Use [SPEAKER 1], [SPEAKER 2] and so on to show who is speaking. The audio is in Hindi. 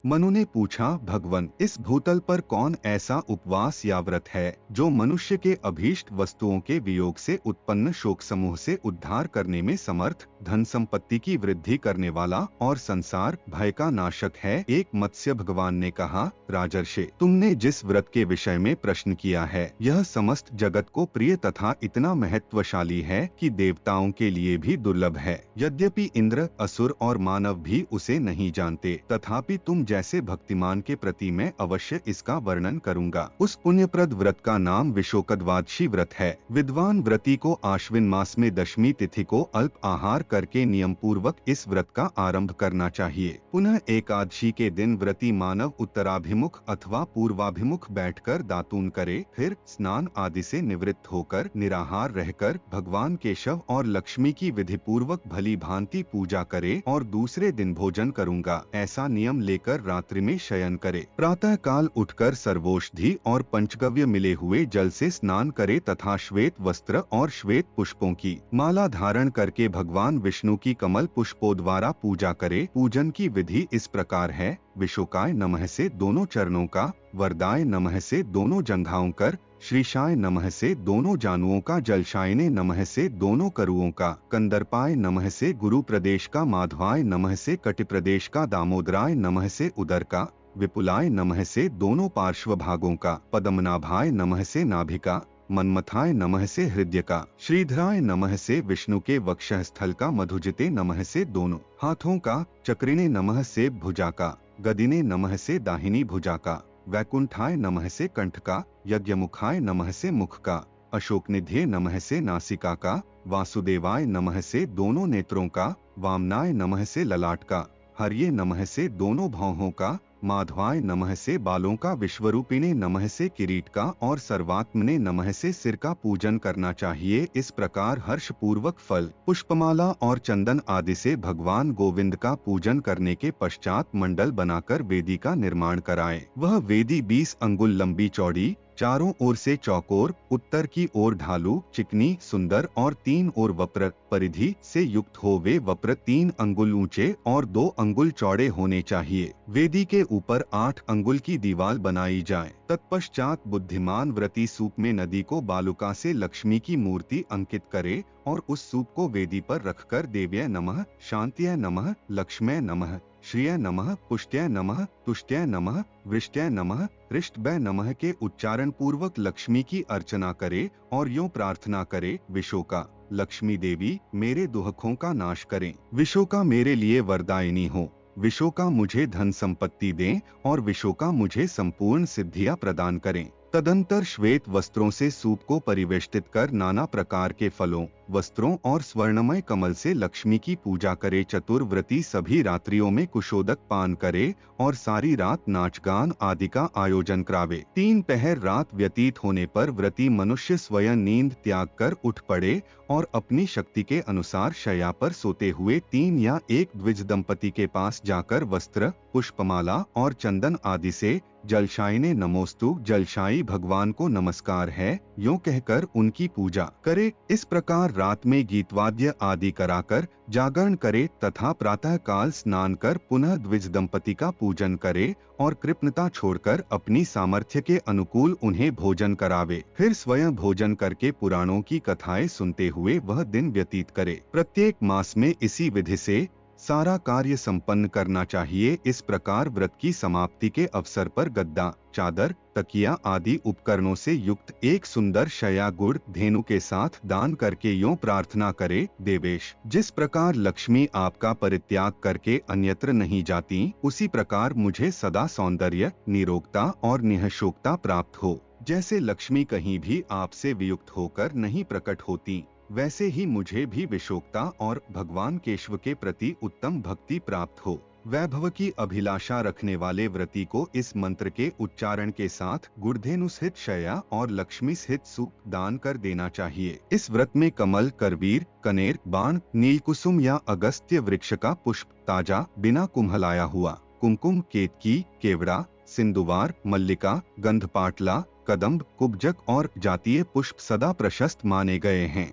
[SPEAKER 1] मनु ने पूछा, भगवन, इस भूतल पर कौन ऐसा उपवास या व्रत है जो मनुष्य के अभीष्ट वस्तुओं के वियोग से उत्पन्न शोक समूह से उद्धार करने में समर्थ, धन संपत्ति की वृद्धि करने वाला और संसार भय का नाशक है। एक मत्स्य भगवान ने कहा, राजर्षि, तुमने जिस व्रत के विषय में प्रश्न किया है यह समस्त जगत को प्रिय तथा इतना महत्वशाली है कि देवताओं के लिए भी दुर्लभ है। यद्यपि इंद्र, असुर और मानव भी उसे नहीं जानते, तथापि तुम जैसे भक्तिमान के प्रति मैं अवश्य इसका वर्णन करूंगा। उस पुण्यप्रद व्रत का नाम विशोकद्वादशी व्रत है। विद्वान व्रती को आश्विन मास में दशमी तिथि को अल्प आहार करके नियम पूर्वक इस व्रत का आरंभ करना चाहिए। पुनः एकादशी के दिन व्रती मानव उत्तराभिमुख अथवा पूर्वाभिमुख बैठकर दातून करे, फिर स्नान आदि से निवृत्त होकर निराहार रहकर भगवान केशव और लक्ष्मी की विधि पूर्वक भली भांति पूजा करे और दूसरे दिन भोजन करूंगा ऐसा नियम लेकर रात्रि में शयन करे। प्रातः काल उठकर सर्वौषधि और पंचगव्य मिले हुए जल से स्नान करे तथा श्वेत वस्त्र और श्वेत पुष्पों की माला धारण करके भगवान विष्णु की कमल पुष्पों द्वारा पूजा करे। पूजन की विधि इस प्रकार है, विशोकाय नमः से दोनों चरणों का, वरदाय नमः से दोनों जंघाओं कर, श्रीशाय नमः से दोनों जानुओं का, जलशायने नमः से दोनों करुओं का, कंदर्पाय नमः से गुरु प्रदेश का, माधवाय नमः से कटि प्रदेश का, दामोदराय नमः से उदर का, विपुलाय नमः से दोनों पार्श्व भागों का, पद्मनाभाय नमः से नाभि का, मनमथाय नमः से हृदय का, श्रीधराय नमः से विष्णु के वक्षस्थल का, मधुजिते नमः से दोनों हाथों का, चक्रिणे नमः से भुजा का, गदिने नमः से दाहिनी भुजा का, वैकुंठाय नमः से कंठ का, यज्ञमुखाय नमः से मुख का, अशोकनिधे नमः से नासिका का, वासुदेवाय नमः से दोनों नेत्रों का, वामनाय नमः से ललाट का, हर्ये नमः से दोनों भौहों का, माधवाय नमः से बालों का, विश्वरूपिणे नमः से किरीट का और सर्वात्मने नमः से सिर का पूजन करना चाहिए। इस प्रकार हर्ष पूर्वक फल, पुष्पमाला और चंदन आदि से भगवान गोविंद का पूजन करने के पश्चात मंडल बनाकर वेदी का निर्माण कराएं। वह वेदी 20 अंगुल लंबी चौड़ी, चारों ओर से चौकोर, उत्तर की ओर ढालू, चिकनी, सुंदर और 3 ओर वप्र परिधि से युक्त हो। वे वप्र 3 अंगुल ऊंचे और 2 अंगुल चौड़े होने चाहिए। वेदी के ऊपर 8 अंगुल की दीवार बनाई जाए। तत्पश्चात बुद्धिमान व्रती सूप में नदी को बालुका से लक्ष्मी की मूर्ति अंकित करे और उस सूप को वेदी पर रखकर देव्य नमः, शांत्य नमः, लक्ष्मय नमः, श्रिय नमः, पुष्ट्य नमः, तुष्ट्य नमः, वृष्ट्य नमः, हृष्टभय नमः के उच्चारण पूर्वक लक्ष्मी की अर्चना करे और यूं प्रार्थना करे, विशोका लक्ष्मी देवी मेरे दुखों का नाश करें, विशोका मेरे लिए वरदायिनी हो, विशोका मुझे धन संपत्ति दें और विशोका मुझे संपूर्ण सिद्धियां प्रदान करें। तदंतर श्वेत वस्त्रों से सूप को परिवेष्टित कर नाना प्रकार के फलों, वस्त्रों और स्वर्णमय कमल से लक्ष्मी की पूजा करे। चतुर्व्रती सभी रात्रियों में कुशोदक पान करे और सारी रात नाच गान आदि का आयोजन करावे। 3 पहर रात व्यतीत होने पर व्रती मनुष्य स्वयं नींद त्याग कर उठ पड़े और अपनी शक्ति के अनुसार शैया पर सोते हुए 3 या 1 द्विज दंपति के पास जाकर वस्त्र, पुष्पमाला और चंदन आदि से जलशायने नमोस्तु, जलशायी भगवान को नमस्कार है, यूं कहकर उनकी पूजा करे। इस प्रकार रात में गीतवाद्य आदि कराकर जागरण करे तथा प्रातः काल स्नान कर पुनः द्विज दंपति का पूजन करे और कृपणता छोड़कर अपनी सामर्थ्य के अनुकूल उन्हें भोजन करावे। फिर स्वयं भोजन करके पुराणों की कथाएं सुनते हुए वह दिन व्यतीत करे। प्रत्येक मास में इसी विधि से सारा कार्य संपन्न करना चाहिए। इस प्रकार व्रत की समाप्ति के अवसर पर गद्दा, चादर, तकिया आदि उपकरणों से युक्त एक सुंदर शैया गुड़ धेनु के साथ दान करके यूं प्रार्थना करे, देवेश जिस प्रकार लक्ष्मी आपका परित्याग करके अन्यत्र नहीं जाती, उसी प्रकार मुझे सदा सौंदर्य, निरोगता और निःशोकता प्राप्त हो। जैसे लक्ष्मी कहीं भी आपसे वियुक्त होकर नहीं प्रकट होती, वैसे ही मुझे भी विशोकता और भगवान केशव के प्रति उत्तम भक्ति प्राप्त हो। वैभव की अभिलाषा रखने वाले व्रती को इस मंत्र के उच्चारण के साथ गुड़धेनु सहित शैया और लक्ष्मी सहित सूप दान कर देना चाहिए। इस व्रत में कमल, करवीर, कनेर, बाण, नीलकुसुम या अगस्त्य वृक्ष का पुष्प, ताजा बिना कुम्हलाया हुआ, कुमकुम, केतकी, केवड़ा, सिंधुवार, मल्लिका, गंधपाटला, कदम्ब, कुब्जक और जातीय पुष्प सदा प्रशस्त माने गए हैं।